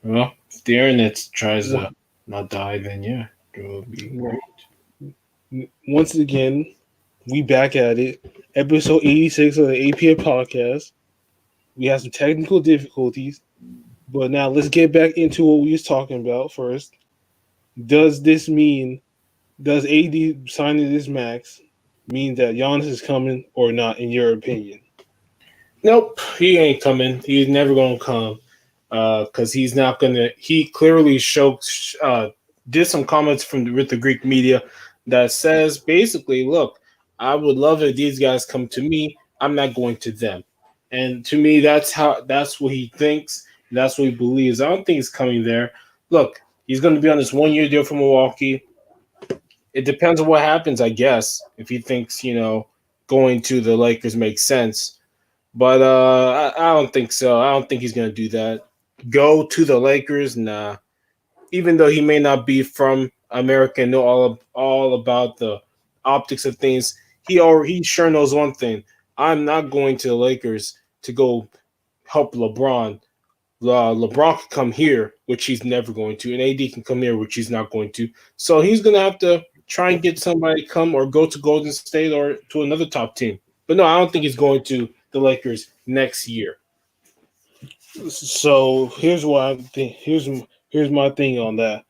Well, if the internet tries to not die, then yeah, it will be Well, great. once again, we back at it. Episode 86 of the APA podcast. We had some technical difficulties, but now let's get back into what we was talking about first. Does this mean does AD signing this max mean that Giannis is coming or not? In your opinion? Nope, he ain't coming. He's never gonna come. Because he's not gonna. He clearly showed, did some comments with the Greek media that says basically, look, I would love if these guys come to me. I'm not going to them. And to me, that's what he thinks. That's what he believes. I don't think he's coming there. Look, he's going to be on this 1 year deal for Milwaukee. It depends on what happens, I guess. If he thinks going to the Lakers makes sense, but I don't think so. I don't think he's gonna do that. Go to the Lakers, nah. Even though he may not be from America and know all about the optics of things, he sure knows one thing. I'm not going to the Lakers to go help LeBron. LeBron can come here, which he's never going to, and AD can come here, which he's not going to. So he's gonna have to try and get somebody to come or go to Golden State or to another top team. But no, I don't think he's going to the Lakers next year. So here's what I think. Here's my thing on that.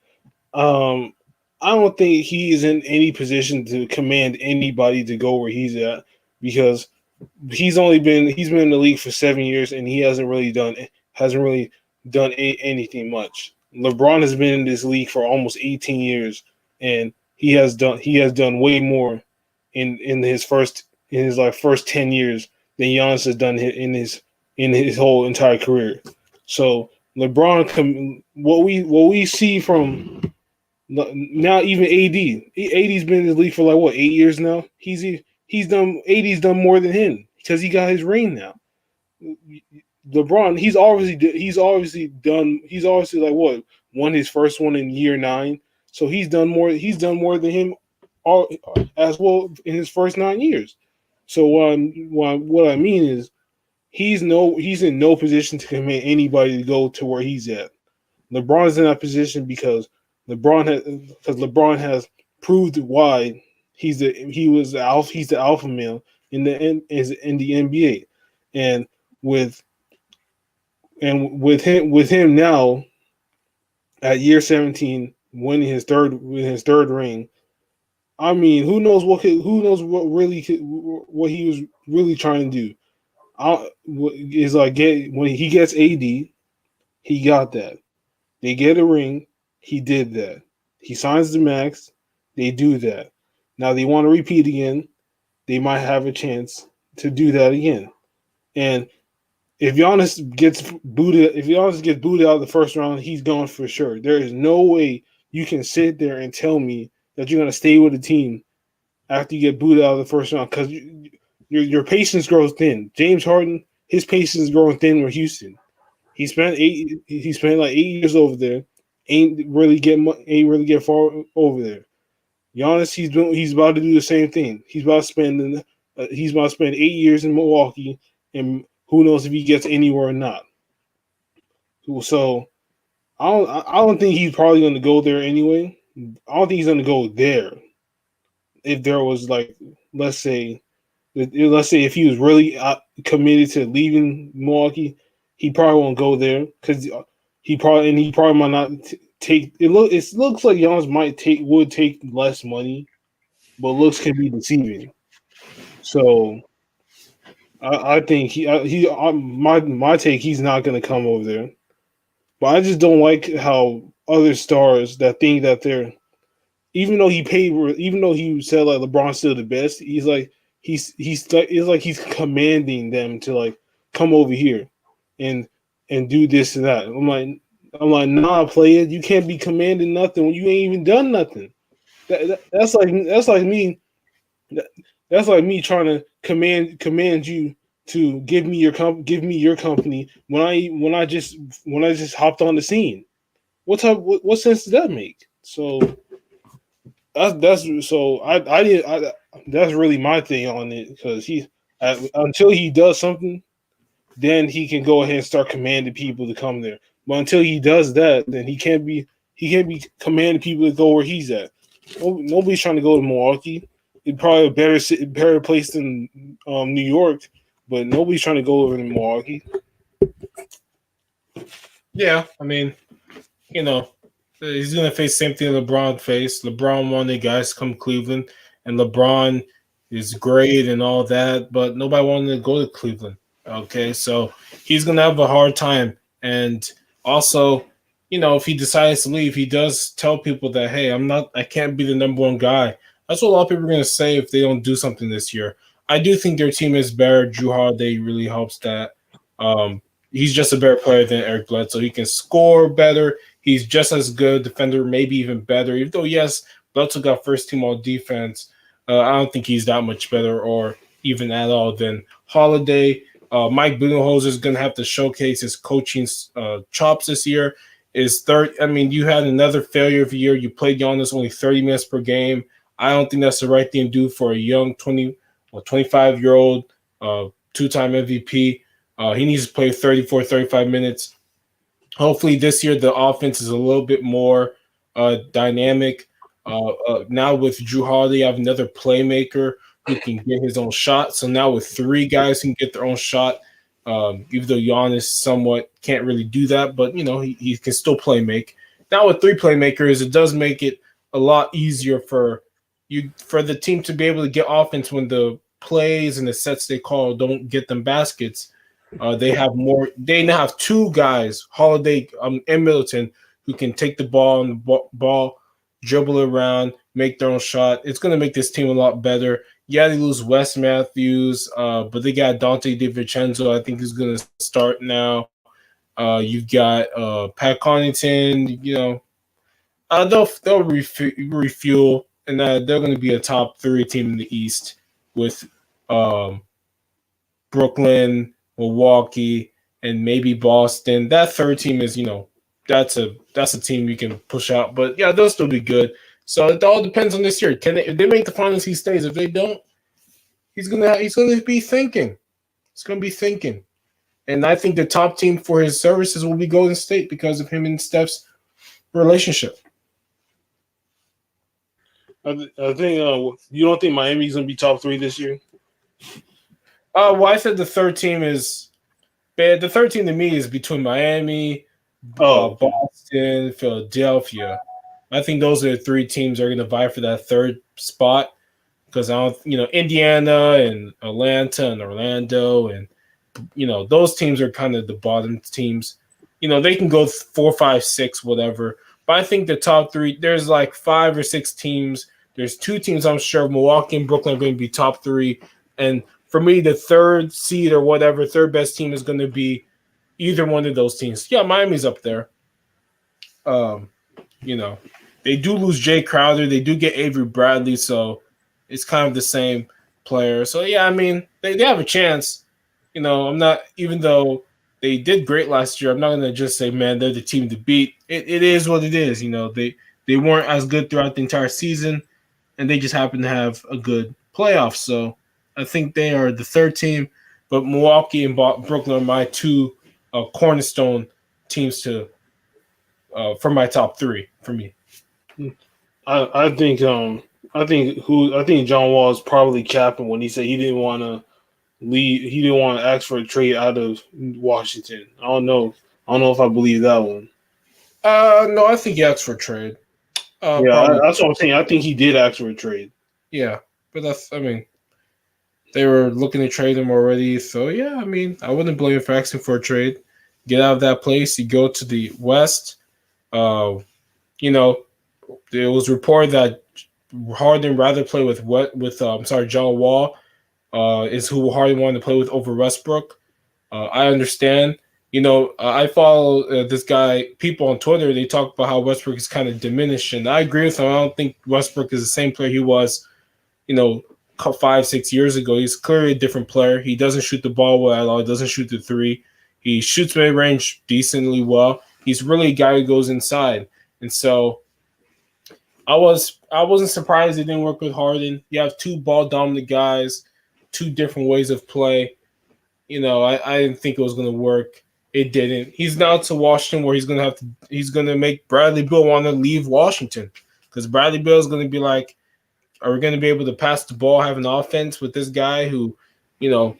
Um, I don't think he is in any position to command anybody to go where he's at because he's been in the league for 7 years and he hasn't really done anything much. LeBron has been in this league for almost 18 years and he has done way more in his like first 10 years than Giannis has done in his whole entire career. So what we see from now even AD's been in the league for like what 8 years now. He's done AD's done more than him because he got his ring now. LeBron he's obviously like what won his first one in year 9. So he's done more than him all as well in his first 9 years. So what I mean is he's in no position to command anybody to go to where he's at. LeBron's in that position because LeBron has proved why he's the alpha male in the NBA, and with with him now at year 17 winning his third ring. I mean, who knows what he was really trying to do. Is like when he gets AD, he got that. They get a ring. He did that. He signs the max. They do that. Now they want to repeat again. They might have a chance to do that again. And if Giannis gets booted out of the first round, he's gone for sure. There is no way you can sit there and tell me that you're going to stay with the team after you get booted out of the first round because your patience grows thin. James Harden, his patience is growing thin with Houston. He spent like 8 years over there. Ain't really get far over there. Giannis, he's about to do the same thing. He's about to spend 8 years in Milwaukee, and who knows if he gets anywhere or not. So I don't think he's probably going to go there anyway. I don't think he's going to go there. If there was like, let's say, if he was really committed to leaving Milwaukee, he probably won't go there because he probably might not take. It looks like Giannis would take less money, but looks can be deceiving. So I think my take he's not going to come over there. But I just don't like how other stars that think that they're even though he said like LeBron's still the best, it's like he's commanding them to like come over here and do this and that. Nah, play it. You can't be commanding nothing when you ain't even done nothing. That's like me. That's like me trying to command you to give me your company when I just hopped on the scene. What sense does that make? So that's so I did I that's really my thing on it because until he does something, then he can go ahead and start commanding people to come there. But until he does that, then he can't be commanding people to go where he's at. Nobody's trying to go to Milwaukee. It's probably a better place than New York, but nobody's trying to go over to Milwaukee. Yeah, I mean, you know, he's gonna face the same thing LeBron faced. LeBron wanted guys to come to Cleveland, and LeBron is great and all that, but nobody wanted to go to Cleveland. Okay, so he's gonna have a hard time. And also, if he decides to leave, he does tell people that, hey, I can't be the number one guy. That's what a lot of people are gonna say if they don't do something this year. I do think their team is better. Drew Holiday really helps that. Um, he's just a better player than Eric Bledsoe. He can score better. He's just as good defender, maybe even better. Even though, yes, Bledsoe got first team all defense, I don't think he's that much better or even at all than Holiday. Mike Budenholzer is going to have to showcase his coaching chops this year. You had another failure of a year. You played Giannis only 30 minutes per game. I don't think that's the right thing to do for a young 25-year-old two-time MVP. He needs to play 34, 35 minutes. Hopefully this year the offense is a little bit more dynamic. Now with Drew Holiday, I have another playmaker who can get his own shot. So now with three guys who can get their own shot, even though Giannis somewhat can't really do that, but he can still play make. Now with three playmakers, it does make it a lot easier for the team to be able to get offense when the plays and the sets they call don't get them baskets. They have more. They now have two guys, Holiday and Middleton, who can take the ball and the ball, dribble around, make their own shot. It's going to make this team a lot better. Yeah, they lose Wes Matthews, but they got Dante DiVincenzo. I think he's going to start now. You've got Pat Connaughton. They'll refuel, and they're going to be a top 3 team in the East with Brooklyn, Milwaukee, and maybe Boston. That third team is, that's a team you can push out. But yeah, they'll still be good. So it all depends on this year. If they make the finals, he stays. If they don't, he's gonna be thinking. He's gonna be thinking. And I think the top team for his services will be Golden State because of him and Steph's relationship. I think you don't think Miami's gonna be top 3 this year? Well, I said the third team is bad. The third team to me is between Miami, Boston, Philadelphia. I think those are the 3 teams that are going to vie for that third spot because Indiana and Atlanta and Orlando and those teams are kind of the bottom teams. They can go 4, 5, 6, whatever. But I think the top 3, there's like 5 or 6 teams. There's 2 teams I'm sure Milwaukee and Brooklyn are going to be top 3, and for me, the third seed or whatever, third best team is going to be either one of those teams. Yeah, Miami's up there. They do lose Jay Crowder. They do get Avery Bradley, so it's kind of the same player. So, yeah, they have a chance. I'm not – even though they did great last year, I'm not going to just say, man, they're the team to beat. It is what it is. They weren't as good throughout the entire season, and they just happen to have a good playoff. So, I think they are the third team, but Milwaukee and Brooklyn are my 2 cornerstone teams for my top 3 for me. I think John Wall is probably capping when he said he didn't want to leave. He didn't want to ask for a trade out of Washington. I don't know if I believe that one. No, I think he asked for a trade. That's what I'm saying. I think he did ask for a trade. Yeah, but they were looking to trade him already. So, yeah, I wouldn't blame him for asking for a trade. Get out of that place. You go to the West. It was reported that Harden rather play with John Wall is who Harden wanted to play with over Westbrook. I understand. I follow this guy, people on Twitter, they talk about how Westbrook is kind of diminished, and I agree with them. I don't think Westbrook is the same player he was, 5, 6 years ago. He's clearly a different player. He doesn't shoot the ball well at all. He doesn't shoot the 3. He shoots mid-range decently well. He's really a guy who goes inside. And so I wasn't surprised it didn't work with Harden. You have 2 ball-dominant guys, 2 different ways of play. I didn't think it was going to work. It didn't. He's now to Washington where he's gonna make Bradley Beal want to leave Washington because Bradley Beal is gonna be like, are we gonna be able to pass the ball, have an offense with this guy who, you know,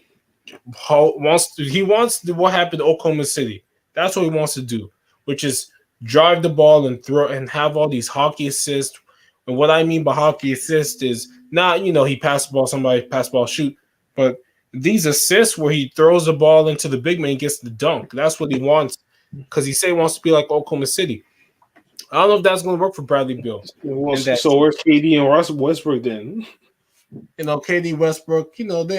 wants to what happened to Oklahoma City. That's what he wants to do, which is drive the ball and throw and have all these hockey assists. And what I mean by hockey assist is not, he passed the ball, somebody pass the ball, shoot, but these assists where he throws the ball into the big man and gets the dunk. That's what he wants because he say he wants to be like Oklahoma City. I don't know if that's going to work for Bradley Beal. Well, so where's KD and Westbrook then? KD, Westbrook.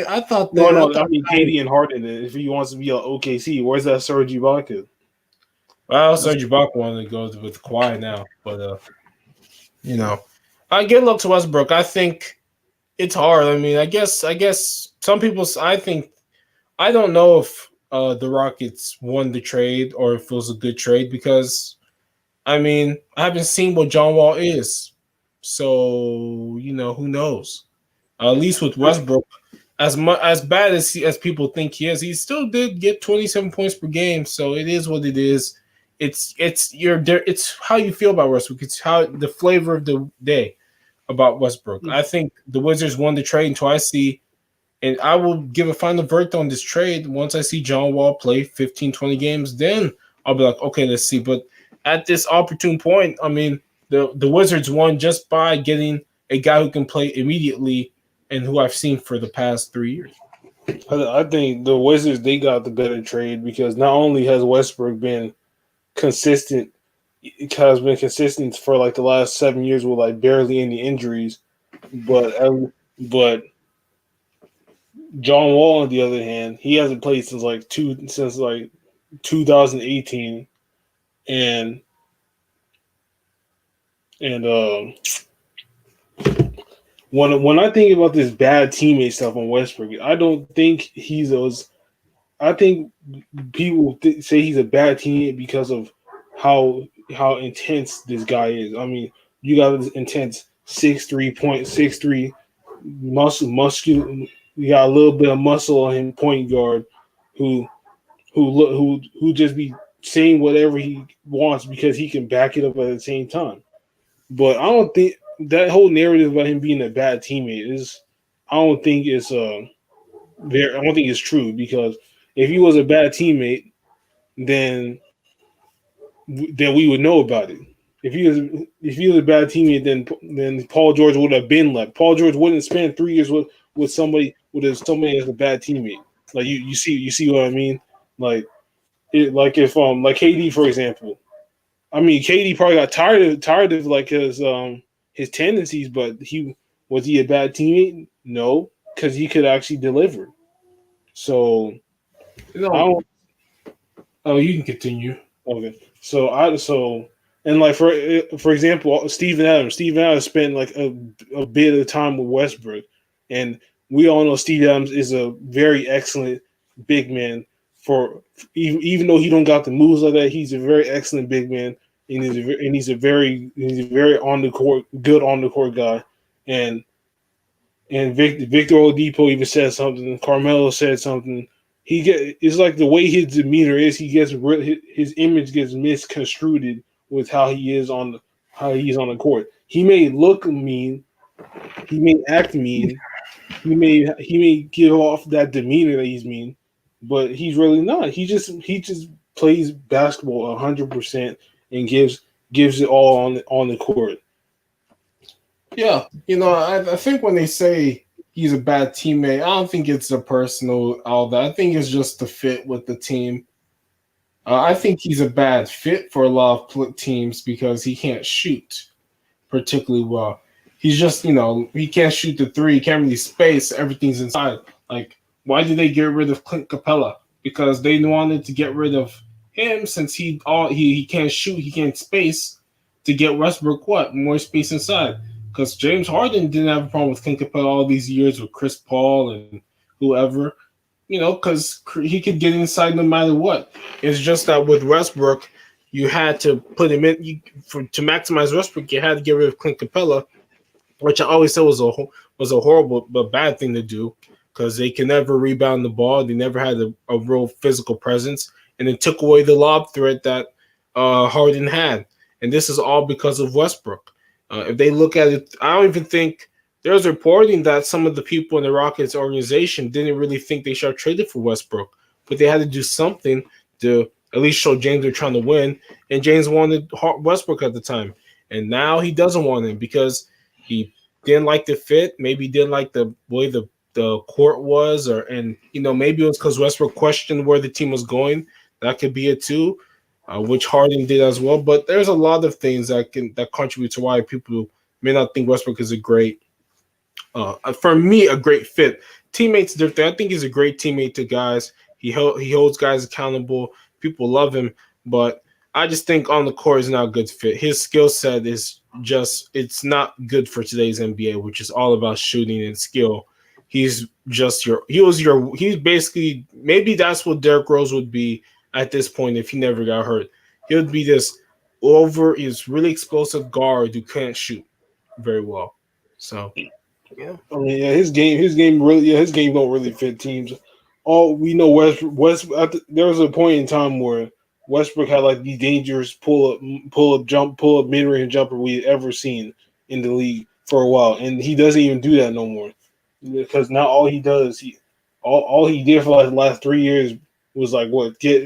I thought no. I mean KD and Harden. If he wants to be on OKC, where's that Serge Ibaka? Well, Serge Ibaka wanted to go with Kawhi now, but I get luck to Westbrook. I think it's hard. I mean, I guess some people. I don't know if the Rockets won the trade or if it was a good trade because, I mean, I haven't seen what John Wall is, so who knows. At least with Westbrook, as bad as people think he is, he still did get 27 points per game. So it is what it is. It's how you feel about Westbrook. It's how the flavor of the day about Westbrook. I think the Wizards won the trade until I see, and I will give a final verdict on this trade once I see John Wall play 15, 20 games. Then I'll be like, okay, let's see. But at this opportune point, I mean, the Wizards won just by getting a guy who can play immediately and who I've seen for the past 3 years. I think the Wizards, they got the better trade because not only has Westbrook been consistent, it has been consistent for like the last 7 years with like barely any injuries, but John Wall on the other hand, he hasn't played since 2018, and when I think about this bad teammate stuff on Westbrook, I don't think he's those. I think people say he's a bad teammate because of how intense this guy is. I mean, you got this intense 6'3", muscular. You got a little bit of muscle on him, point guard, who just be saying whatever he wants because he can back it up at the same time. But I don't think that whole narrative about him being a bad teammate is. I don't think it's I don't think it's true because if he was a bad teammate, then we would know about it. If he was a bad teammate, then Paul George would have been left. Paul George wouldn't spend 3 years with somebody as a bad teammate. Like you see what I mean? Like if KD for example. I mean KD probably got tired of like his tendencies, but was he a bad teammate? No, because he could actually deliver. So you can continue. Okay. And like for example, Steven Adams spent like a bit of time with Westbrook, and we all know Steve Adams is a very excellent big man. For even though he don't got the moves like that, he's a very excellent big man, and he's a very good on the court guy, and Victor Oladipo even said something. Carmelo said something. It's like the way his demeanor is. His image gets misconstrued with how he is on the court. He may look mean, he may act mean, he may give off that demeanor that he's mean, but he's really not. He just plays basketball 100% and gives it all on the court. Yeah, I think when they say he's a bad teammate, I don't think it's a personal all that. I think it's just the fit with the team. I think he's a bad fit for a lot of teams because he can't shoot particularly well. He's just, he can't shoot the three. He can't really space. Everything's inside. Like, why did they get rid of Clint Capella? Because they wanted to get rid of him since he can't shoot, he can't space, to get Westbrook more space inside. Because James Harden didn't have a problem with Clint Capella all these years with Chris Paul and whoever, because he could get inside no matter what. It's just that with Westbrook, you had to put him in to maximize Westbrook. You had to get rid of Clint Capella, which I always said was a horrible but bad thing to do because they can never rebound the ball. They never had a real physical presence, and then took away the lob threat that Harden had. And this is all because of Westbrook. If they look at it, I don't even think there's reporting that some of the people in the Rockets organization didn't really think they should have traded for Westbrook, but they had to do something to at least show James they're trying to win. And James wanted Westbrook at the time, and now he doesn't want him because he didn't like the fit. Maybe didn't like the way the court was, or and maybe it was because Westbrook questioned where the team was going. That could be it too, which Harden did as well. But there's a lot of things that contribute to why people may not think Westbrook is a great, for me, a great fit. Teammates different. I think he's a great teammate to guys. He holds guys accountable. People love him, but I just think on the court is not a good fit. His skill set is it's not good for today's NBA, which is all about shooting and skill. He's basically, maybe that's what Derrick Rose would be at this point if he never got hurt. He would be he's really explosive guard who can't shoot very well. So yeah. I mean, yeah, his game don't really fit teams. All we know, there was a point in time where Westbrook had like the dangerous pull up mid range jumper we had ever seen in the league for a while, and he doesn't even do that no more because now all he does all he did for like the last 3 years was like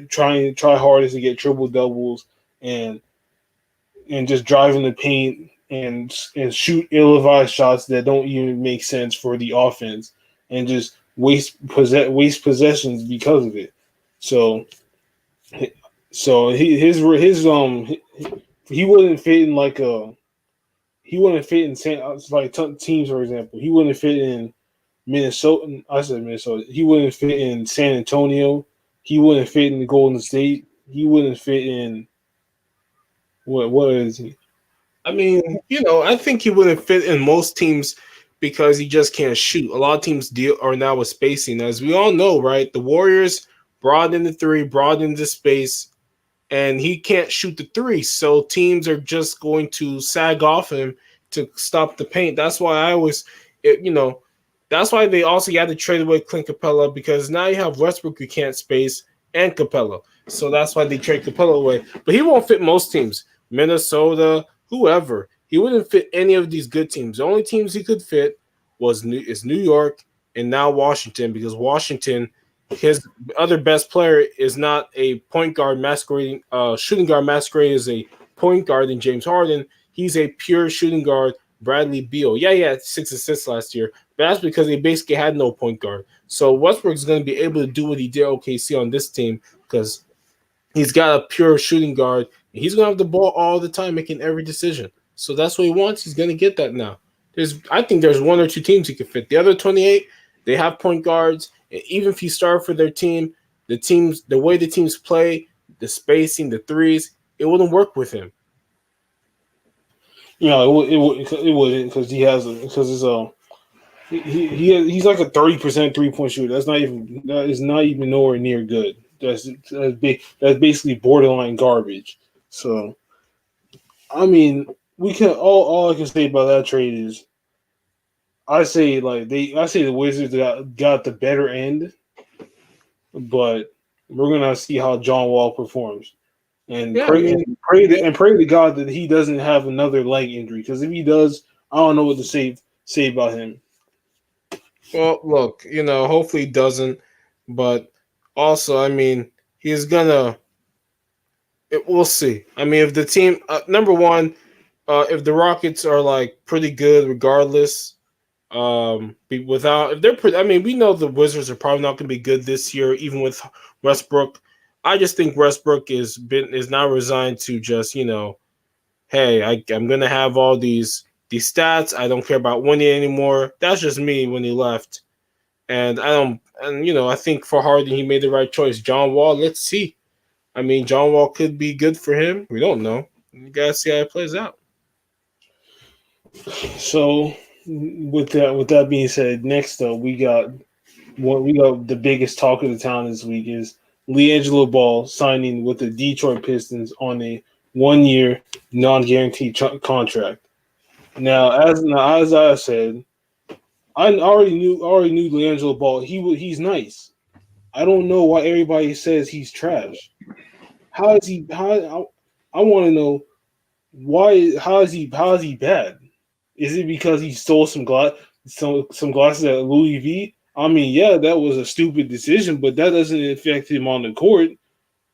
try hardest to get triple doubles and just drive in the paint and shoot ill-advised shots that don't even make sense for the offense and just waste possessions because of it. So he wouldn't fit in teams, for example. He wouldn't fit in Minnesota. I said Minnesota. He wouldn't fit in San Antonio. He wouldn't fit in the Golden State. He wouldn't fit in what is he? I mean, I think he wouldn't fit in most teams because he just can't shoot. A lot of teams are now with spacing, as we all know, right? The Warriors brought in the three, brought in the space, and he can't shoot the three. So teams are just going to sag off him to stop the paint. That's why that's why they also had to trade away Clint Capella, because now you have Westbrook who can't space and Capella. So that's why they trade Capella away. But he won't fit most teams. Minnesota, whoever. He wouldn't fit any of these good teams. The only teams he could fit is New York and now Washington, because Washington, his other best player is not a point guard masquerading, shooting guard masquerading as a point guard in James Harden. He's a pure shooting guard, Bradley Beal. Yeah, he had 6 assists last year, but that's because they basically had no point guard. So Westbrook's going to be able to do what he did OKC on this team because he's got a pure shooting guard. He's going to have the ball all the time, making every decision. So that's what he wants. He's going to get that now. I think there's 1 or 2 teams he could fit. The other 28, they have point guards. And even if he started for their team, the way the teams play, the spacing, the threes, it wouldn't work with him. It wouldn't because he's like a 30% 3-point shooter. That is not even nowhere near good. That's basically borderline garbage. So, I mean, we can all I can say about that trade is, I say the Wizards got the better end, but we're gonna see how John Wall performs, and pray to God that he doesn't have another leg injury, because if he does, I don't know what to say about him. Well, look, hopefully he doesn't, but also, I mean, he's gonna. We'll see. I mean, if the team, number one, if the Rockets are like pretty good regardless, if they're, I mean, we know the Wizards are probably not going to be good this year, even with Westbrook. I just think Westbrook is now resigned to just, hey, I'm going to have all these stats. I don't care about winning anymore. That's just me when he left. And I think for Harden, he made the right choice. John Wall, let's see. I mean, John Wall could be good for him. We don't know. You got to see how it plays out. So, with that being said, next up we got the biggest talk of the town this week is LiAngelo Ball signing with the Detroit Pistons on a 1-year non-guaranteed contract. Now, as I said, I already knew LiAngelo Ball. He's nice. I don't know why everybody says he's trash. how is he? I want to know why. How is he bad? Is it because he stole some glasses at Louis V? I mean, yeah, that was a stupid decision, but that doesn't affect him on the court.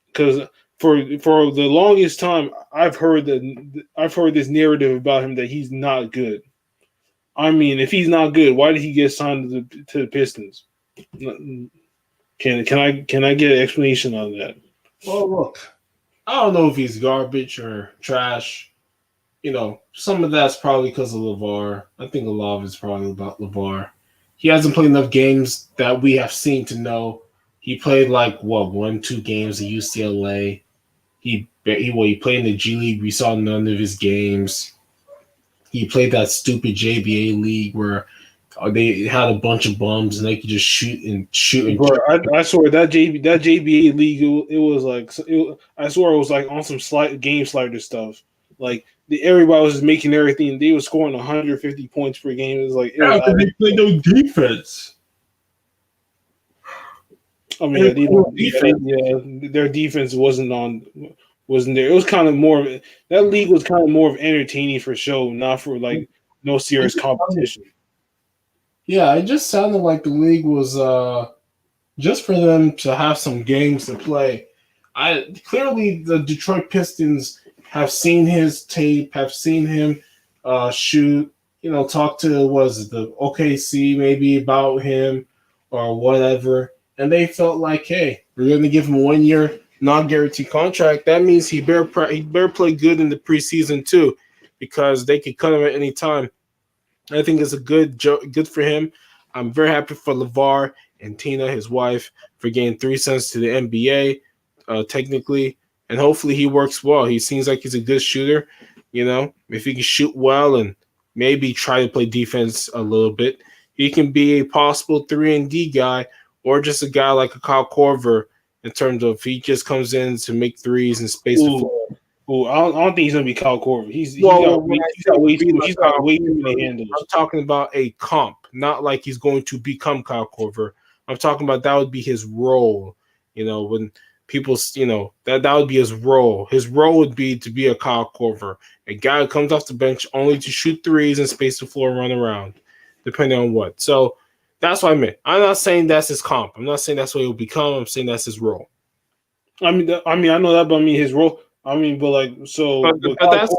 Because for the longest time, I've heard this narrative about him that he's not good. I mean, if he's not good, why did he get signed to the Pistons? Can I get an explanation on that? Well, look, I don't know if he's garbage or trash. Some of that's probably because of LeVar. I think a lot of it's probably about LeVar. He hasn't played enough games that we have seen to know. He played like what 1, 2 games at UCLA. He played in the G League. We saw none of his games. He played that stupid JBA league where they had a bunch of bums and they could just shoot and Bro, I swear that JBA league it was like I swear it was like on some game slider stuff. Like everybody was just making everything. They were scoring 150 points per game. It was like yeah, but they played no defense. I mean, their defense wasn't there. It was kind of more that league was kind of more of entertaining for show, not for like no serious competition. Yeah, it just sounded like the league was just for them to have some games to play. Clearly the Detroit Pistons have seen his tape, have seen him shoot. Talk to the OKC maybe about him or whatever, and they felt like, hey, we're going to give him 1 year non-guaranteed contract. That means he better play good in the preseason too, because they could cut him at any time. I think it's a good for him. I'm very happy for LeVar and Tina, his wife, for getting 3 cents to the NBA, technically. And hopefully he works well. He seems like he's a good shooter. If he can shoot well and maybe try to play defense a little bit, he can be a possible 3-and-D guy or just a guy like a Kyle Korver in terms of he just comes in to make threes and space the floor. Well, I don't think he's gonna be Kyle Korver. He's got way too many handles. I'm talking about a comp, not like he's going to become Kyle Korver. I'm talking about that would be his role. When people, that would be his role. His role would be to be a Kyle Korver, a guy who comes off the bench only to shoot threes and space the floor and run around, depending on what. So that's what I meant. I'm not saying that's his comp. I'm not saying that's what he'll become. I'm saying that's his role. I mean, I know that, but I mean his role. I mean, but like so. But that's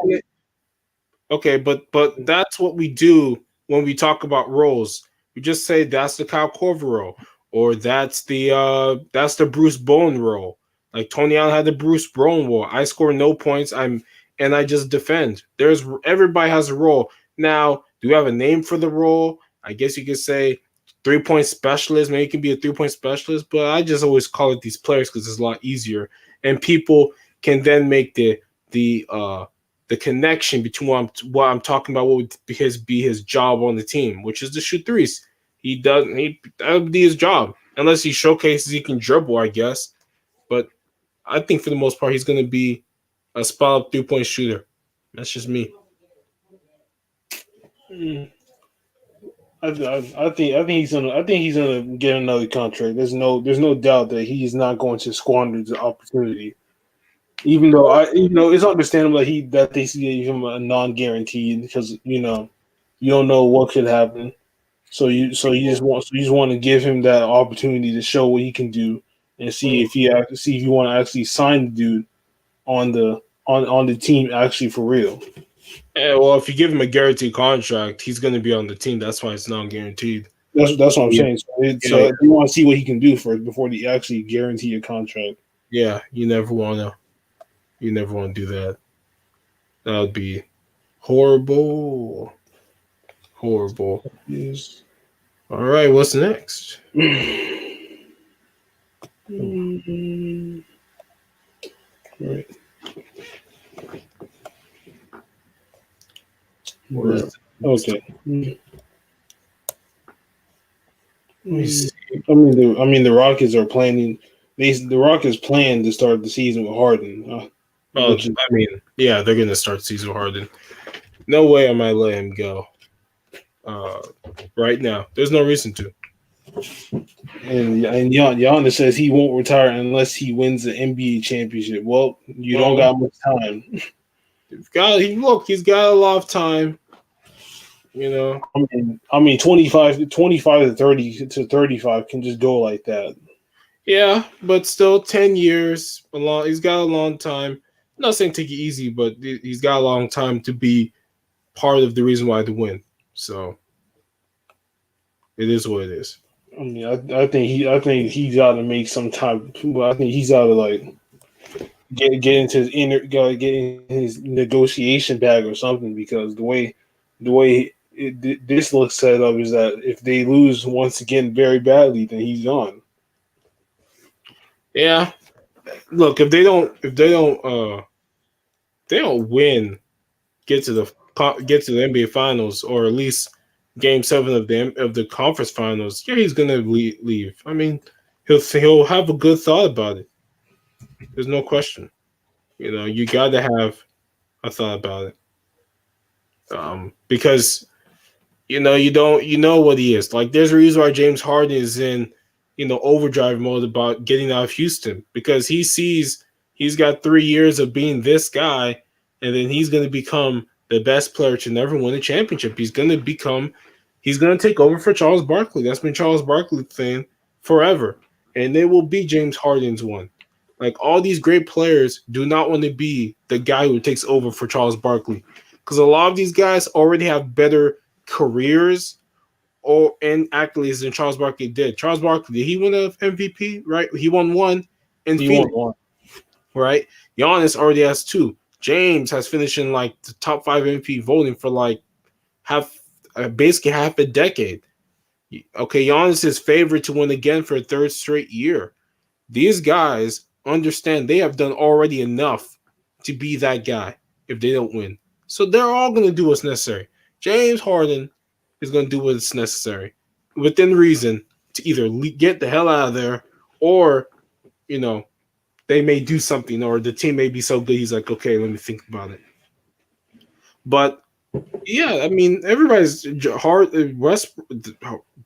okay. But that's what we do when we talk about roles. We just say that's the Kyle Korver role, or that's the Bruce Bowen role. Like Tony Allen had the Bruce Bowen role. I score no points. I just defend. Everybody has a role. Now, do we have a name for the role? I guess you could say 3-point specialist. Maybe it can be a 3-point specialist, but I just always call it these players because it's a lot easier, and people can then make the connection between what I'm talking about. What would be his job on the team, which is to shoot threes. That would be his job, unless he showcases he can dribble, I guess. But I think for the most part, he's going to be a spot up 3-point shooter. That's just me. I think he's gonna get another contract. There's no doubt that he's not going to squander the opportunity. Even though it's understandable that they give him a non-guarantee because you don't know what could happen. So you just want to give him that opportunity to show what he can do and see if you want to actually sign the dude on the team actually for real. Yeah, well, if you give him a guaranteed contract, he's going to be on the team. That's why it's non-guaranteed. That's what I'm saying. So you want to see what he can do first before they actually guarantee a contract. Yeah, you never want to do that. That would be horrible. Horrible. Yes. All right, what's next? Right. Okay. I mean, the Rockets are planning. The Rockets plan to start the season with Harden. Yeah, they're going to start the season with Harden. No way I might let him go right now. There's no reason to. And Giannis says he won't retire unless he wins the NBA championship. Well, you don't Well, got much time. he's got a lot of time. You know. I mean, 25 to 30 to 35 can just go like that. Yeah, but still, 10 years. A long. He's got a long time. I'm not saying take it easy, but he's got a long time to be part of the reason why to win. So it is what it is. I mean, I think he's got to make some time. But I think he's got to like get into his gotta get in his negotiation bag or something because the way this looks set up is that if they lose once again very badly, then he's gone. Yeah. Look, they don't win, get to the NBA Finals or at least Game 7 of the conference finals. Yeah, he's gonna leave. I mean, he'll have a good thought about it. There's no question. You know, you got to have a thought about it. Because you know what he is. Like there's a reason why James Harden is in, overdrive mode about getting out of Houston because he sees he's got 3 years of being this guy, and then he's gonna become the best player to never win a championship. He's gonna take over for Charles Barkley. That's been Charles Barkley's thing forever. And it will be James Harden's one. Like all these great players do not want to be the guy who takes over for Charles Barkley. Because a lot of these guys already have better careers or and accolades than Charles Barkley did. Charles Barkley, did he win an MVP? Right, he won one in He won Phoenix. one. Right, Giannis already has two. James has finished in like the top five MVP voting for like half, basically half a decade. Okay, Giannis is favored to win again for a third straight year. These guys understand they have done already enough to be that guy if they don't win. So they're all going to do what's necessary. James Harden is going to do what's necessary within reason to either get the hell out of there or, you know, they may do something or the team may be so good he's like, okay, let me think about it. But yeah, I mean, everybody's hard. West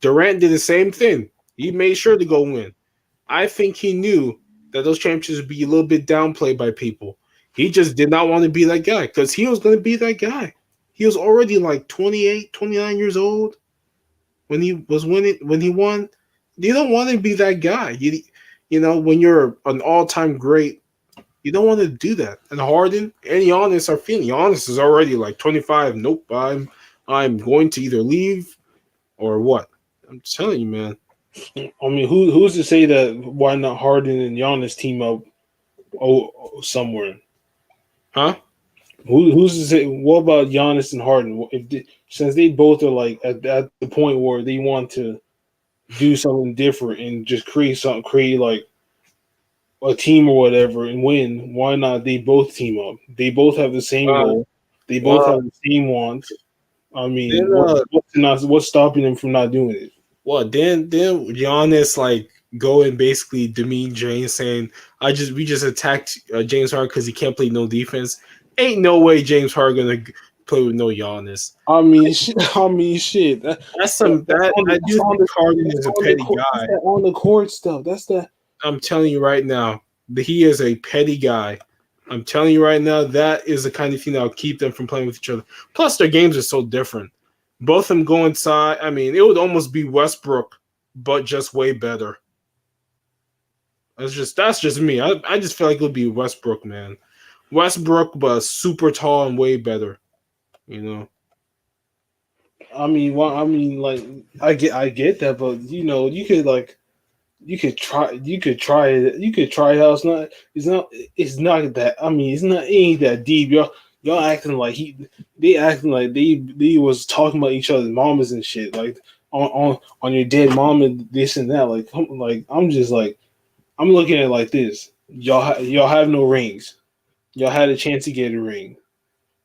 Durant did the same thing. He made sure to go win. I think he knew that those championships would be a little bit downplayed by people. He just did not want to be that guy because he was going to be that guy. He was already like 28, 29 years old when he was winning, when he won. You don't want to be that guy. When you're an all-time great, you don't want to do that. And Harden and Giannis are feeling. Giannis is already like 25. Nope, I'm going to either leave or what. I'm telling you, man. I mean, who's to say that why not Harden and Giannis team up somewhere? Huh? Who's to say? What about Giannis and Harden? Since they both are like at the point where they want to do something different and just create like a team or whatever and win, why not they both team up? They both have the same Uh, goal. They both well, have the same wants. I then mean, what's stopping them from not doing it? then Giannis like go and basically demean James, saying we just attacked James Harden because he can't play no defense. Ain't no way James Harden gonna play with no Giannis. I mean, shit. That's some that I do think Harden is a petty That's guy. that on the court stuff. That's the I'm telling you right now that he is a petty guy. I'm telling you right now that is the kind of thing that will keep them from playing with each other. Plus, their games are so different. Both of them go inside. I mean, it would almost be Westbrook, but just way better. That's just me. I just feel like it would be Westbrook, man. Westbrook, but super tall and way better. You know. like I get that, but you could try it. You could try it out. It's not that. I mean, it ain't that deep. Y'all acting like they acting like they was talking about each other's mamas and shit. Like on your dead mom and this and that. Like I'm just like I'm looking at it like this. Y'all have no rings. Y'all had a chance to get a ring.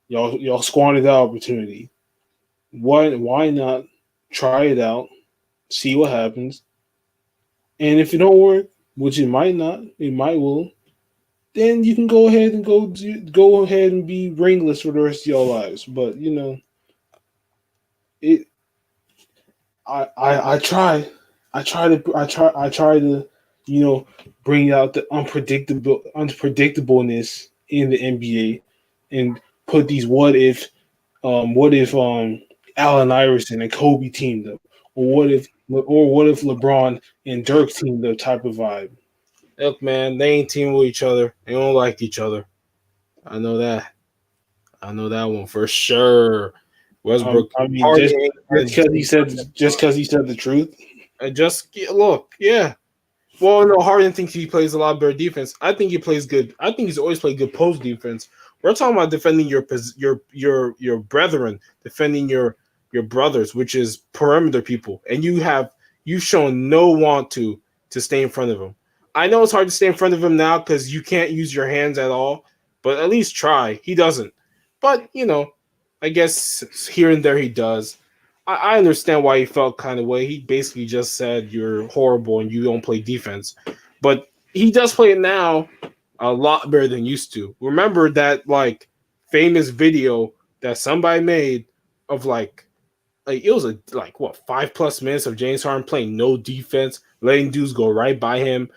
Y'all squandered that opportunity. Why not try it out? See what happens. And if it don't work, which it might not, it might will, then you can go ahead and be ringless for the rest of your lives. But it, I try, I try to, bring out the unpredictableness in the NBA and put these what if Allen Iverson and Kobe teamed up, or what if LeBron and Dirk teamed up type of vibe. Look, man, they ain't teaming with each other. They don't like each other. I know that. I know that one for sure. Westbrook, I mean, Harden ain't just gonna because he said the truth. just look, yeah. Well, no, Harden thinks he plays a lot better defense. I think he plays good. I think he's always played good post defense. We're talking about defending your brethren, defending your brothers, which is perimeter people, and you've shown no want to stay in front of him. I know it's hard to stay in front of him now because you can't use your hands at all, but at least try. He doesn't, but I guess here and there he does. I understand why he felt kind of way. He basically just said you're horrible and you don't play defense, but he does play it now a lot better than used to. Remember that famous video that somebody made of it was like what 5+ minutes of James Harden playing no defense, letting dudes go right by him,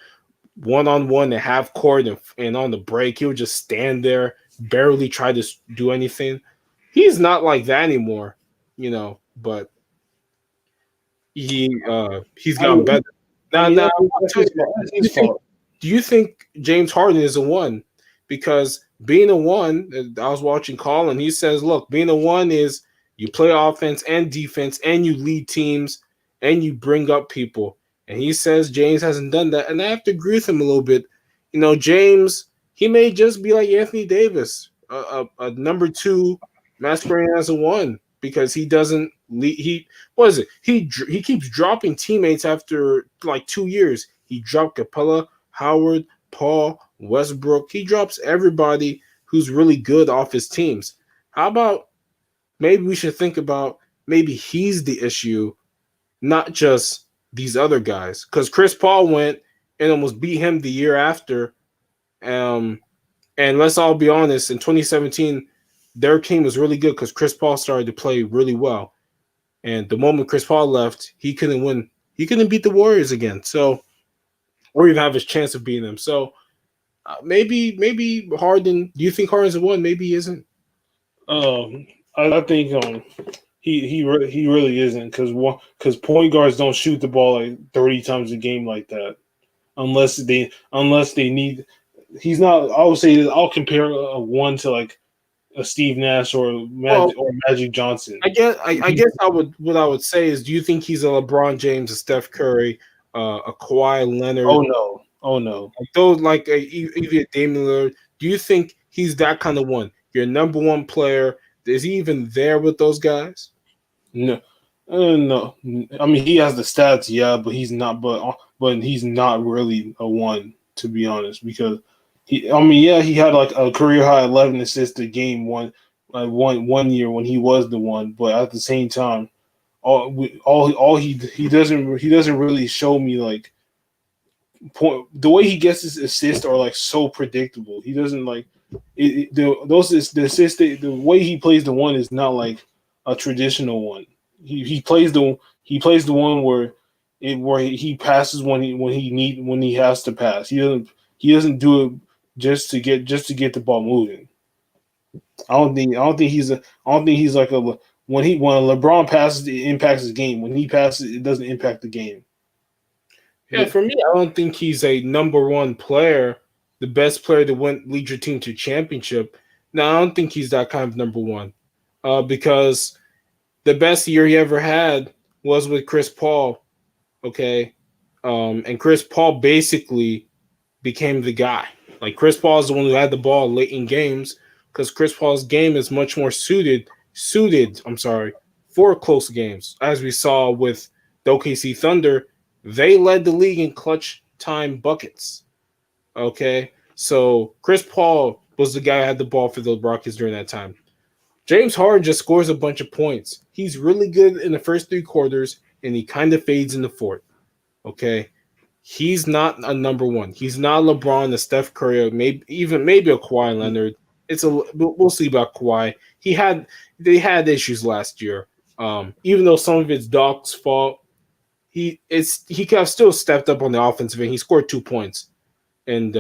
1-on-1 at half court and on the break he would just stand there, barely try to do anything. He's not like that anymore, but he's I gotten mean, better. Now, that's his fault. That's his fault. do you think James Harden is a one? Because being a one, I was watching Colin. He says, "Look, being a one is you play offense and defense, and you lead teams, and you bring up people." And he says James hasn't done that, and I have to agree with him a little bit. James, he may just be like Anthony Davis, a number two masquerading as a one because he doesn't lead. What is it? He keeps dropping teammates after like 2 years. He dropped Capella, Howard, Paul, Westbrook. He drops everybody who's really good off his teams. How about maybe we should think about maybe he's the issue, not just these other guys? Because Chris Paul went and almost beat him the year after. And let's all be honest, in 2017, their team was really good because Chris Paul started to play really well. And the moment Chris Paul left, he couldn't win. He couldn't beat the Warriors again. So, or even have his chance of beating them. So, maybe Harden. Do you think Harden's a one? Maybe he isn't. I think he really isn't because point guards don't shoot the ball like 30 times a game like that unless they need. He's not. I would say I'll compare a one to like a Steve Nash or Magic Johnson. I guess what I would say is, do you think he's a LeBron James, a Steph Curry, a Kawhi Leonard? Oh no. Like those, even Damian Lillard. Do you think he's that kind of one? Your number one player. Is he even there with those guys? No, no. I mean, he has the stats, yeah, but he's not. But he's not really a one, to be honest, because he. I mean, yeah, he had like a career high 11 assists a game one year when he was the one, but at the same time, all he doesn't really show me like point. The way he gets his assists are like so predictable. He doesn't like the assist. The way he plays the one is not like a traditional one. He plays the one where he passes when he has to pass. He doesn't do it just to get the ball moving. I don't think he's like a when LeBron passes, it impacts his game. When he passes, it doesn't impact the game. Yeah, for me, I don't think he's a number one player, the best player to lead your team to championship. No, I don't think he's that kind of number one, because the best year he ever had was with Chris Paul. Okay, and Chris Paul basically became the guy. Like Chris Paul is the one who had the ball late in games because Chris Paul's game is much more suited. For close games, as we saw with the OKC Thunder. They led the league in clutch time buckets. Okay, so Chris Paul was the guy who had the ball for the Rockets during that time. James Harden just scores a bunch of points. He's really good in the first three quarters, and he kind of fades in the fourth. Okay, he's not a number one. He's not LeBron, a Steph Curry, maybe a Kawhi Leonard. We'll see about Kawhi. They had issues last year. Even though some of it's Doc's fault, he could have still stepped up on the offensive end. He scored 2 points, and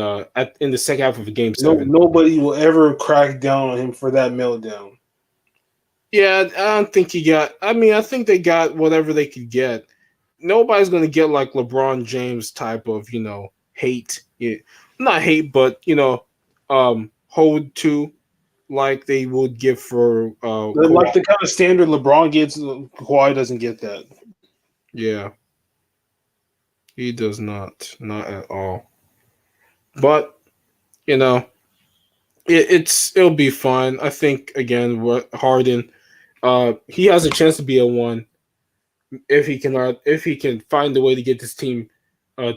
in the second half of Game 7. Nobody will ever crack down on him for that meltdown. Yeah, I don't think he got. I mean, I think they got whatever they could get. Nobody's going to get like LeBron James type of hate. Yeah, not hate, but hold to like they would give for Like the kind of standard LeBron gets, Kawhi doesn't get that. Yeah, he does not at all. But it'll be fun. I think again, what Harden, he has a chance to be a 1 if he can find a way to get this team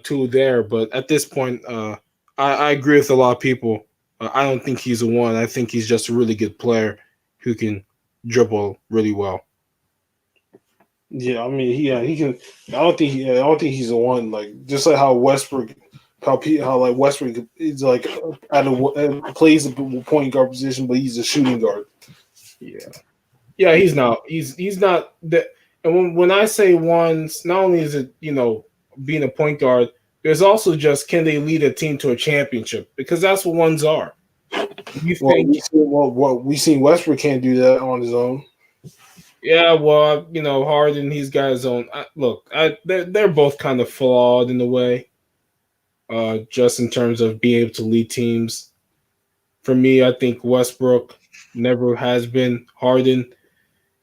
to there. But at this point, I agree with a lot of people. I don't think he's a 1. I think he's just a really good player who can dribble really well. Yeah, I mean, he can. I don't think he's a 1. Like just like how Westbrook, how like Westbrook is like plays the point guard position, but he's a shooting guard. Yeah, he's not. He's not that. And when I say 1s, not only is it being a point guard, there's also just can they lead a team to a championship, because that's what 1s are. We seen Westbrook can't do that on his own. Yeah, well, Harden, he's got his own. They're both kind of flawed in a way, just in terms of being able to lead teams. For me, I think Westbrook never has been. Harden,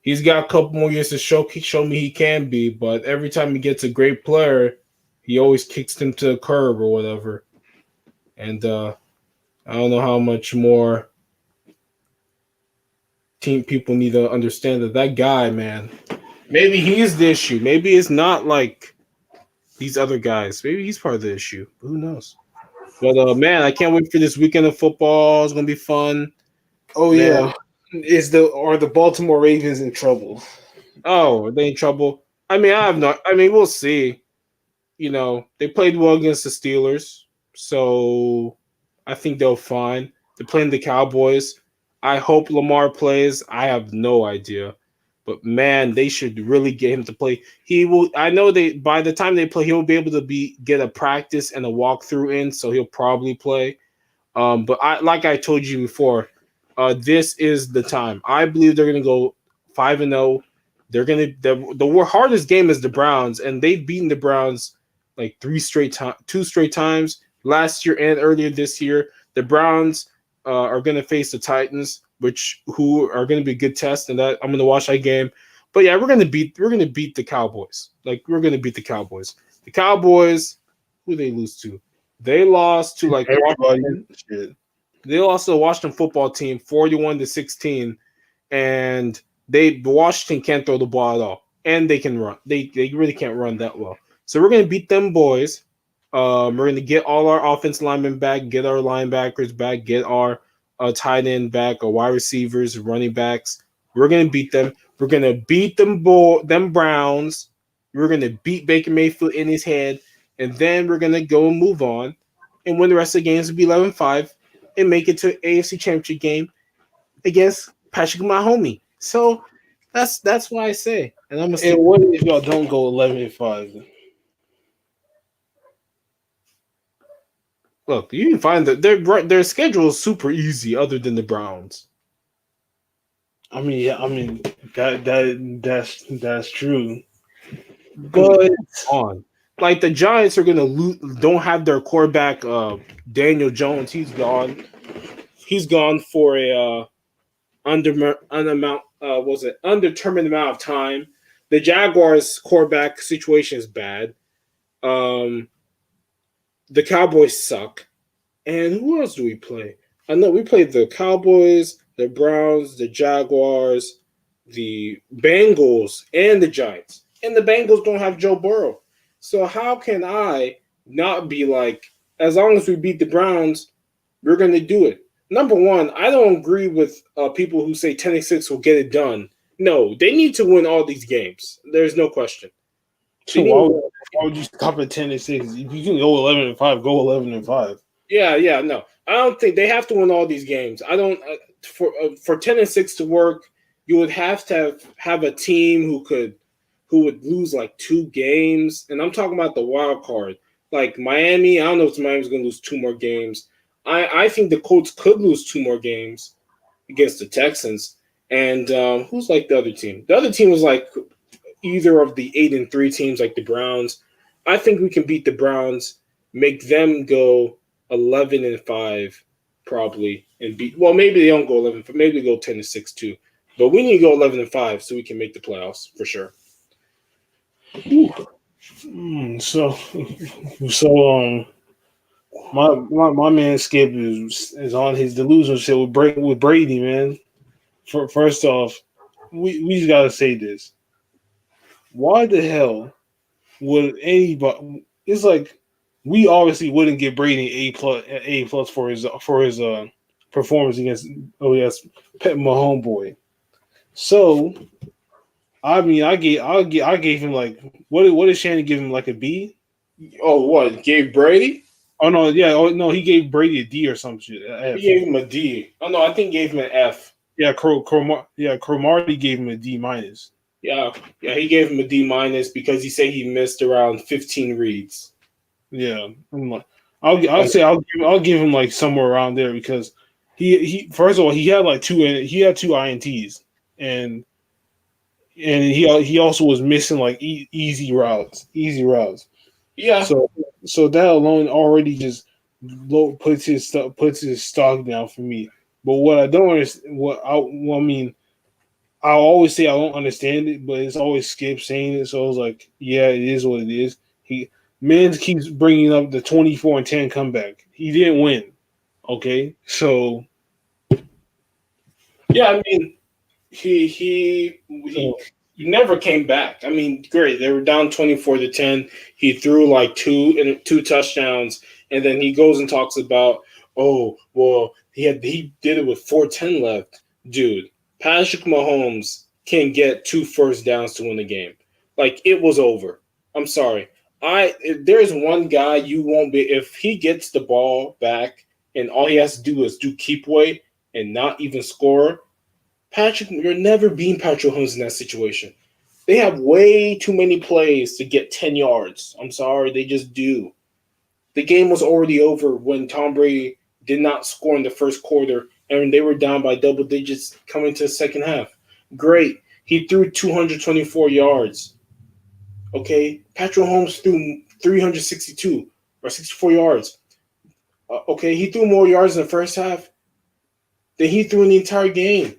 he's got a couple more years to show me he can be, but every time he gets a great player, he always kicks them to the curb or whatever. And I don't know how much more team people need to understand that guy, man, maybe he's the issue. Maybe it's not like these other guys. Maybe he's part of the issue. Who knows? But man, I can't wait for this weekend of football. It's gonna be fun. Oh man. Yeah, are the Baltimore Ravens in trouble? Oh, are they in trouble? I mean, we'll see. They played well against the Steelers, so I think they'll fine. They're playing the Cowboys. I hope Lamar plays. I have no idea. But man, they should really get him to play. He will. I know by the time they play, he'll be able to get a practice and a walkthrough in, so he'll probably play. But like I told you before, this is the time. I believe they're gonna go 5-0. They're gonna the hardest game is the Browns, and they've beaten the Browns like 2 straight times last year and earlier this year. The Browns are gonna face the Titans, who are going to be a good test, and that I'm going to watch that game. But yeah, we're going to beat the Cowboys. Like, we're going to beat the Cowboys. The Cowboys, who they lose to? They lost to like Washington. They lost to the Washington football team 41-16, and Washington can't throw the ball at all, and they can run. They really can't run that well. So we're going to beat them boys. We're going to get all our offensive linemen back, get our linebackers back, get our tight end back, or wide receivers, running backs. We're going to beat them. We're going to beat them Browns. We're going to beat Baker Mayfield in his head, and then we're going to go and move on and win the rest of the games to be 11-5 and make it to AFC Championship game against Patrick Mahomes. So that's why I say. And I'm gonna say, what if y'all don't go 11-5? Look, you can find that their schedule is super easy, other than the Browns. I mean, that's true. But like the Giants are gonna don't have their quarterback Daniel Jones. He's gone. He's gone for a undetermined amount of time. The Jaguars' quarterback situation is bad. The Cowboys suck. And who else do we play? I know we played the Cowboys, the Browns, the Jaguars, the Bengals, and the Giants. And the Bengals don't have Joe Burrow. So how can I not be like, as long as we beat the Browns, we're going to do it? Number one, I don't agree with people who say 10-6 will get it done. No, they need to win all these games. There's no question. So why would you stop at 10-6? If you can go 11-5, go 11-5. Yeah, no. I don't think they have to win all these games. I don't for 10-6 to work, you would have to have a team who could who would lose like 2 games, and I'm talking about the wild card. Like Miami, I don't know if Miami's going to lose 2 more games. I think the Colts could lose 2 more games against the Texans. And who's like the other team? The other team was like either of the 8-3 teams, like the Browns. I think we can beat the Browns, make them go 11-5, probably, and beat. Well, maybe they don't go 11, but maybe they go 10-6 too. But we need to go 11-5 so we can make the playoffs for sure. So my man Skip is on his delusional shit with Brady, man. First off, we just gotta say this. Why the hell would anybody? It's like we obviously wouldn't give Brady A plus for his performance against Pet my homeboy. So I mean, I gave him like what did Shannon give him, like a B? Oh, what? Gave Brady? Oh no, yeah, oh no, he gave Brady a D or some shit. He gave him a D. Oh no, I think he gave him an F. Yeah, Cromartie gave him a D minus. Yeah, he gave him a D minus because he said he missed around 15 reads. Yeah, I'll give him like somewhere around there because he first of all he had two INTs and he also was missing like easy routes. Yeah. So that alone already just puts his stock down for me. But what I don't understand, I'll always say I don't understand it, but it's always Skip saying it. So I was like, yeah, it is what it is. Man keeps bringing up the 24-10 comeback. He didn't win. Okay, so yeah, I mean, he never came back. I mean, great. They were down 24-10. He threw like two touchdowns, and then he goes and talks about, oh, well, he did it with 4:10 left. Dude, Patrick Mahomes can get 2 first downs to win the game. Like, it was over. I'm sorry. If there's one guy you won't be, if he gets the ball back and all he has to do is do keep away and not even score, Patrick, you're never beating Patrick Mahomes in that situation. They have way too many plays to get 10 yards. I'm sorry, they just do. The game was already over when Tom Brady did not score in the first quarter, and they were down by double digits coming to the second half. Great. He threw 224 yards. Okay? Patrick Mahomes threw 362 or 64 yards. Okay? He threw more yards in the first half than he threw in the entire game.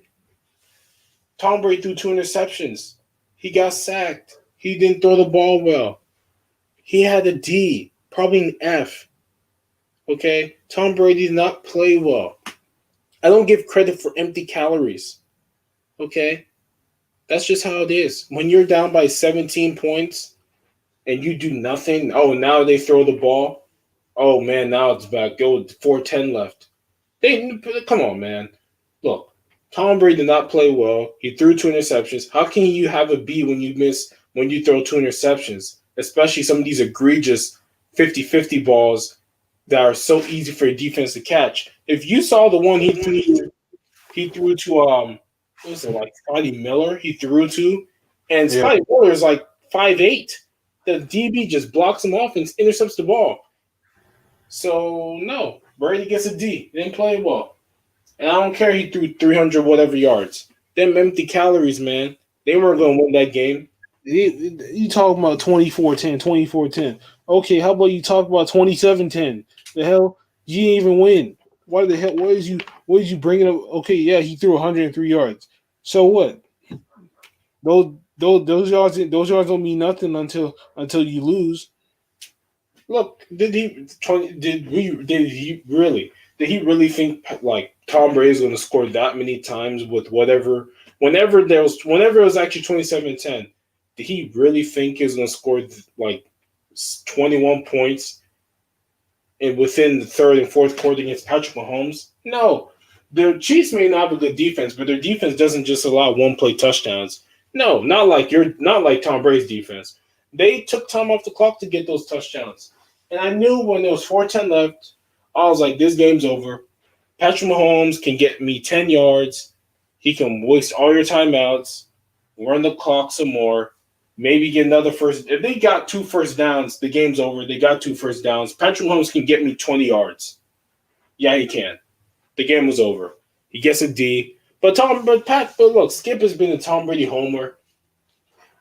Tom Brady threw 2 interceptions. He got sacked. He didn't throw the ball well. He had a D, probably an F. Okay? Tom Brady did not play well. I don't give credit for empty calories. Okay? That's just how it is. When you're down by 17 points and you do nothing, oh, now they throw the ball. Oh, man, now it's back. Go with 4:10 left. Come on, man. Look, Tom Brady did not play well. He threw 2 interceptions. How can you have a B when you throw 2 interceptions? Especially some of these egregious 50-50 balls that are so easy for your defense to catch. If you saw the one he threw to what was it, like Scotty Miller? He threw to, and Scotty Miller is like 5'8". The DB just blocks him off and intercepts the ball. So no, Brady gets a D. He didn't play well. And I don't care he threw 300 whatever yards. Them empty calories, man. They weren't going to win that game. You talking about 24-10. Okay, how about you talk about 27-10? The hell, you didn't even win. Why the hell? What did you bring it up? Okay, yeah, he threw 103 yards. So what? Those yards don't mean nothing until you lose. Look, did he really think like Tom Brady is going to score that many times with whenever it was actually 27-10? Did he really think he was going to score like 21 points and within the third and fourth quarter against Patrick Mahomes? No. The Chiefs may not have a good defense, but their defense doesn't just allow one-play touchdowns. No, not like Tom Brady's defense. They took time off the clock to get those touchdowns. And I knew when there was 4:10 left, I was like, this game's over. Patrick Mahomes can get me 10 yards. He can waste all your timeouts, run the clock some more, maybe get another first. If they got 2 first downs, the game's over. They got 2 first downs. Patrick Mahomes can get me 20 yards. Yeah, he can. The game was over. He gets a D. But look, Skip has been a Tom Brady homer.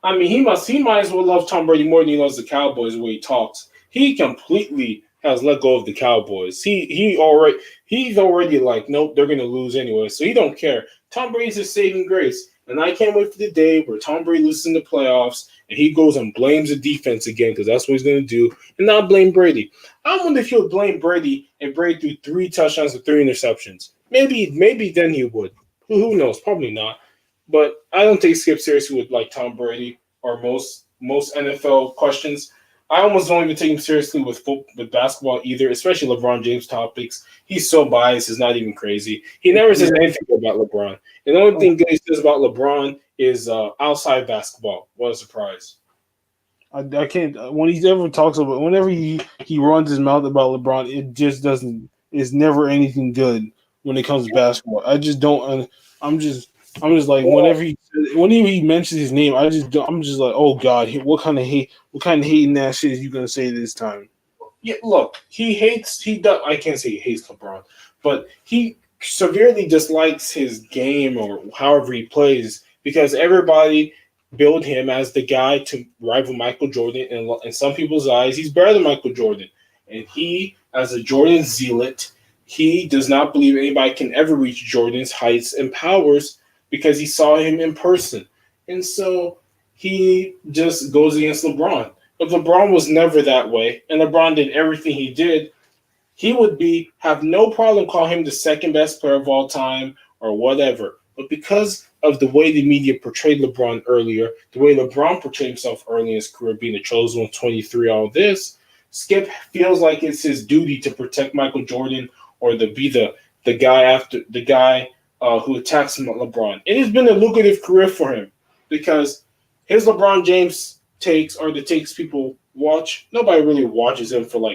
I mean, he might as well love Tom Brady more than he loves the Cowboys the way he talks. He completely has let go of the Cowboys. He's already like, nope, they're gonna lose anyway, so he don't care. Tom Brady's his saving grace, and I can't wait for the day where Tom Brady loses in the playoffs and he goes and blames the defense again because that's what he's gonna do, and not blame Brady. I wonder if he would blame Brady and Brady threw 3 touchdowns and 3 interceptions. Maybe then he would. Who knows? Probably not. But I don't take Skip seriously with like Tom Brady or most NFL questions. I almost don't even take him seriously with basketball either, especially LeBron James topics. He's so biased; it's not even crazy. He never says anything about LeBron. And the only thing good he says about LeBron is outside basketball. What a surprise! I can't when he ever talks about whenever he runs his mouth about LeBron, it just doesn't. It's never anything good when it comes to basketball. I just don't. I'm just like whenever he mentions his name, I'm just like, oh God, what kind of hating that shit is you gonna say this time? Yeah, look, he hates. He does. I can't say he hates LeBron, but he severely dislikes his game or however he plays because everybody billed him as the guy to rival Michael Jordan. And in some people's eyes, he's better than Michael Jordan. And he, as a Jordan zealot, he does not believe anybody can ever reach Jordan's heights and powers because he saw him in person. And so he just goes against LeBron. But LeBron was never that way, and LeBron did everything he did, he would have no problem calling him the second best player of all time or whatever. But because of the way the media portrayed LeBron earlier, the way LeBron portrayed himself early in his career, being the chosen one, 23, all this, Skip feels like it's his duty to protect Michael Jordan or to be the guy who attacks LeBron. It has been a lucrative career for him because his LeBron James takes are the takes people watch. Nobody really watches him for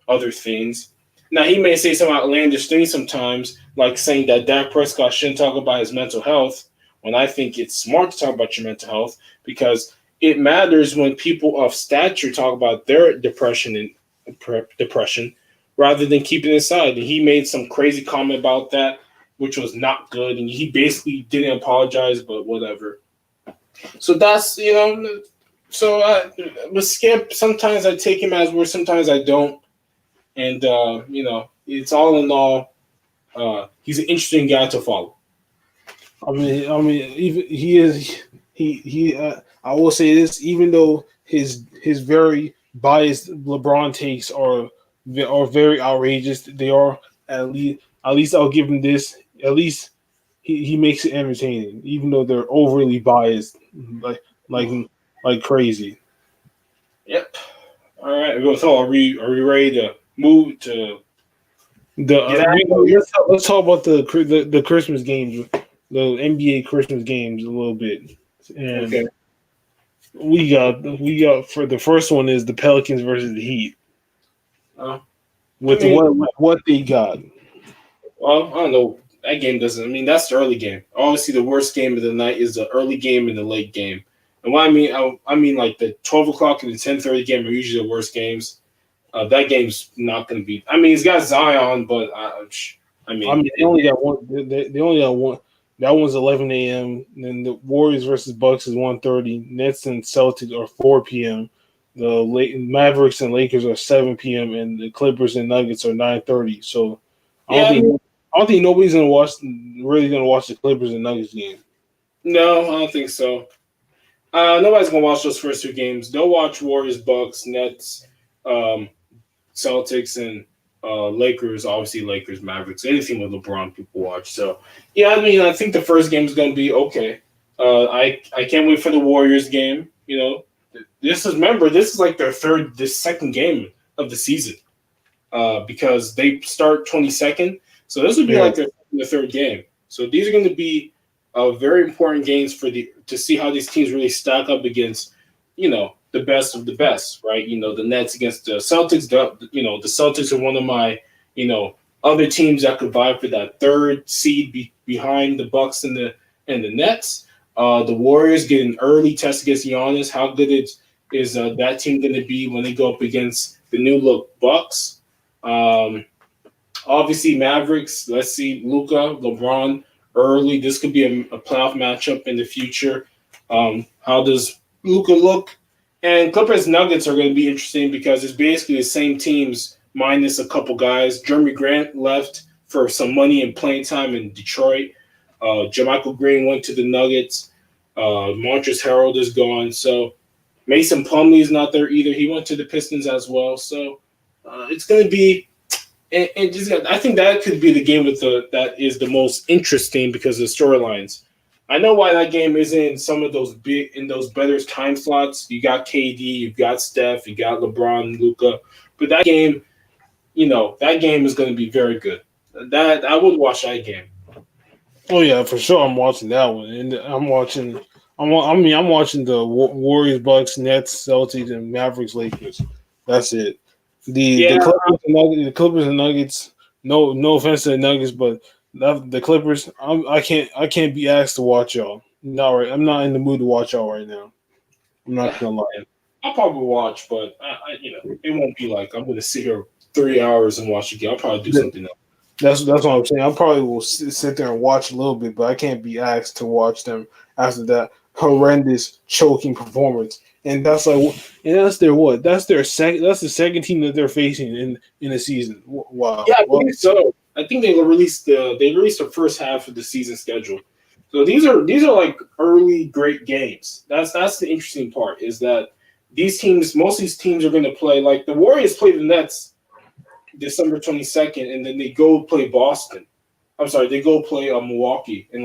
other things. Now he may say some outlandish things sometimes, like saying that Dak Prescott shouldn't talk about his mental health. When I think it's smart to talk about your mental health because it matters when people of stature talk about their depression rather than keeping it inside. And he made some crazy comment about that, which was not good, and he basically didn't apologize, but whatever. So that's with Skip, sometimes I take him as word, sometimes I don't. And it's all in all, he's an interesting guy to follow. I mean, even he is he. I will say this, even though his very biased LeBron takes are very outrageous, they are at least I'll give him this. At least he makes it entertaining, even though they're overly biased, like crazy. Yep. All right. So are we ready to move to let's talk about the Christmas games, the NBA Christmas games a little bit. And okay. we got for the first one is the Pelicans versus the Heat. What they got. Well, I don't know. That game doesn't. I mean, that's the early game. Obviously, the worst game of the night is the early game and the late game. And what I mean, like the 12 o'clock and the 10:30 game are usually the worst games. That game's not going to be. I mean, he's got Zion, but they only got one. They only got one. That one's 11 a.m. Then the Warriors versus Bucks is 1:30. Nets and Celtics are 4 p.m. The Mavericks and Lakers are 7 p.m. and the Clippers and Nuggets are 9:30. So I don't think nobody's gonna watch the Clippers and Nuggets game. No, I don't think so. Nobody's gonna watch those first 2 games. They'll watch Warriors, Bucks, Nets, Celtics, and Lakers. Obviously, Lakers, Mavericks, anything with LeBron, people watch. So yeah, I mean, I think the first game is gonna be okay. I can't wait for the Warriors game. This is like the second game of the season. Because they start 22nd. So this would be like the third game. So these are going to be very important games to see how these teams really stack up against, the best of the best, right? The Nets against the Celtics. The Celtics are one of my, other teams that could vie for that third seed behind the Bucks and the Nets. The Warriors get an early test against Giannis. How good is that team going to be when they go up against the new look Bucks? Um, Obviously, Mavericks. Let's see, Luka, LeBron early. This could be a playoff matchup in the future. How does Luka look? And Clippers Nuggets are going to be interesting because it's basically the same teams minus a couple guys. Jeremy Grant left for some money and playing time in Detroit. Jermichael Green went to the Nuggets. Montrezl Harrell is gone. So Mason Plumlee is not there either. He went to the Pistons as well. So it's going to be and just, I think that could be the game that is the most interesting because of the storylines. I know why that game is in some of those those better time slots. You got KD, you've got Steph, you got LeBron, Luka, but that game, that game is going to be very good. That I would watch that game. Oh yeah, for sure. I'm watching that one, and I'm watching. I'm watching the Warriors, Bucks, Nets, Celtics, and Mavericks, Lakers. That's it. The Clippers and Nuggets. No offense to the Nuggets, but the Clippers. I can't be asked to watch y'all. Not right. I'm not in the mood to watch y'all right now. I'm not gonna lie. I'll probably watch, but it won't be like I'm going to sit here 3 hours and watch the game. I'll probably do something else. That's what I'm saying. I probably will sit there and watch a little bit, but I can't be asked to watch them after that horrendous choking performance. And that's their what? That's their second. That's the second team that they're facing in the season. Wow. Yeah, I think so. I think they released the first half of the season schedule. So these are like early great games. That's the interesting part is that most of these teams are going to play like the Warriors play the Nets December 22nd, and then they go play Boston. I'm sorry, they go play Milwaukee in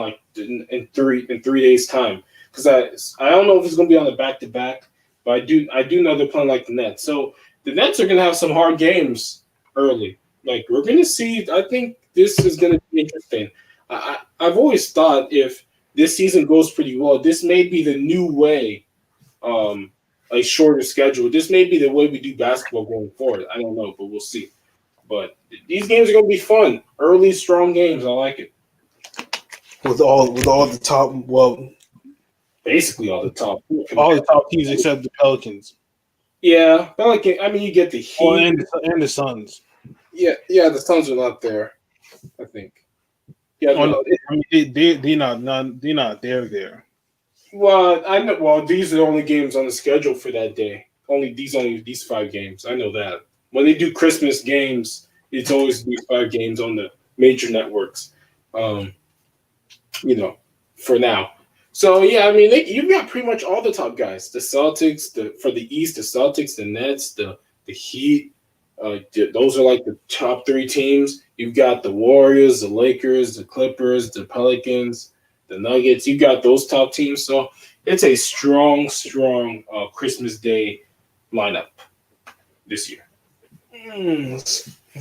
3 days time. Because I don't know if it's going to be on the back-to-back, but I do know they're playing like the Nets. So the Nets are going to have some hard games early. Like we're going to see. I think this is going to be interesting. I've always thought if this season goes pretty well, this may be the new way. A shorter schedule. This may be the way we do basketball going forward. I don't know, but we'll see. But these games are going to be fun. Early, strong games. I like it. With all the top, basically all the top teams except the Pelicans. Yeah, Pelican. I mean, you get the Heat and the Suns. Yeah, the Suns are not there. I think. Yeah, no, I mean they're not there. Well, I know. Well, these are the only games on the schedule for that day. Only these 5 games. I know that. When they do Christmas games, it's always these 5 games on the major networks. For now. So yeah, I mean, you've got pretty much all the top guys. The Celtics, for the East, the Celtics, the Nets, the Heat. Those are like the top 3 teams. You've got the Warriors, the Lakers, the Clippers, the Pelicans, the Nuggets. You got those top teams. So it's a strong Christmas Day lineup this year.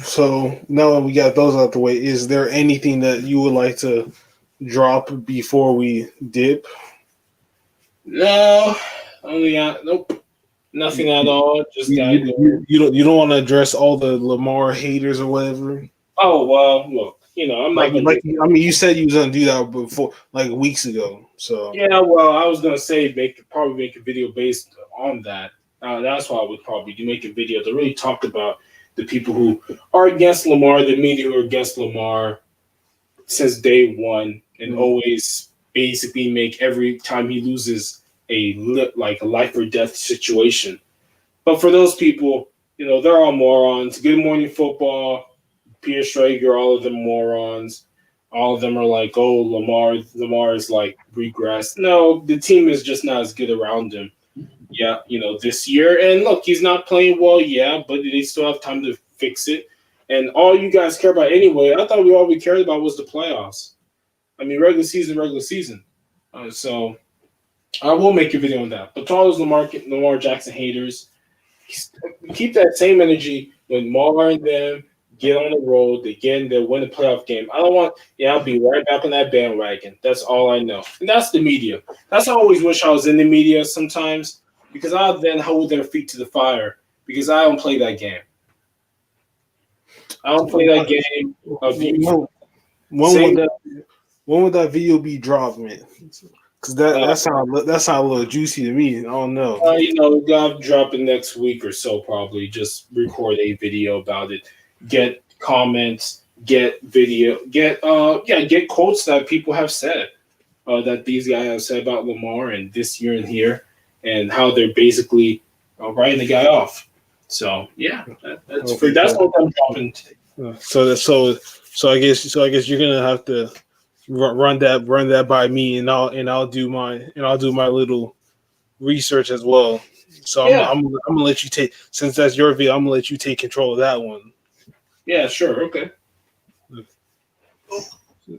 So now that we got those out the way, is there anything that you would like to drop before we dip? No, nope, nothing at all. Just you don't want to address all the Lamar haters or whatever. Oh well, look, I'm not gonna. You said you was gonna do that before, like weeks ago. So yeah, well, I was gonna say probably make a video based on that. That's why I would probably make a video to really talk about the people who are against Lamar, the media who are against Lamar since day one, and always basically make every time he loses a life or death situation. But for those people, they're all morons. Good Morning Football, Peter Schrager, all of them morons. All of them are like, oh, Lamar is like regressed. No, the team is just not as good around him. Yeah, this year. And look, he's not playing well, yeah, but they still have time to fix it. And all you guys care about anyway, I thought all we cared about was the playoffs. I mean, regular season. So I will make a video on that. But to all those Lamar Jackson haters, keep that same energy when Mar and them get on the road, they'll win a playoff game. I'll be right back on that bandwagon. That's all I know. And that's the media. That's how I always wish I was in the media sometimes, because I'll then hold their feet to the fire, because I don't play that game. I don't play that game. When would that video be dropped, man? Because that sound a little juicy to me. I don't know. God drop it next week or so. Probably just record a video about it. Get comments. Get video. Get quotes that people have said. That these guys have said about Lamar and this year and here, and how they're basically writing the guy off. So yeah, that's free. That's what I'm dropping today. So I guess you're gonna have to run that by me, and I'll do my little research as well. So I'm gonna let you take, since that's your video, I'm gonna let you take control of that one. Yeah, sure, okay.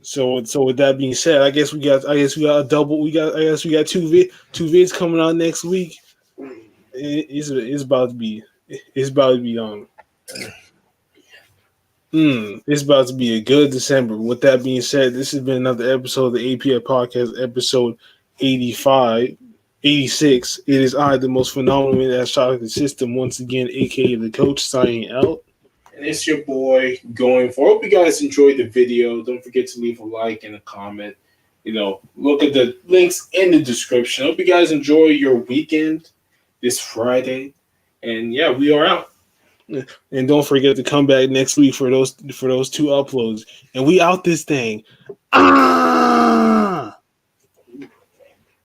So with that being said, I guess we got two vids coming out next week. It's about to be it's about to be a good December. With that being said, this has been another episode of the APF podcast, episode 85, 86. It is I, the most phenomenal man that shot at the system, once again, aka the coach, signing out. And it's your boy going for. Hope you guys enjoyed the video. Don't forget to leave a like and a comment. Look at the links in the description. Hope you guys enjoy your weekend this Friday. And yeah, we are out. And don't forget to come back next week for those two uploads. And we out this thing.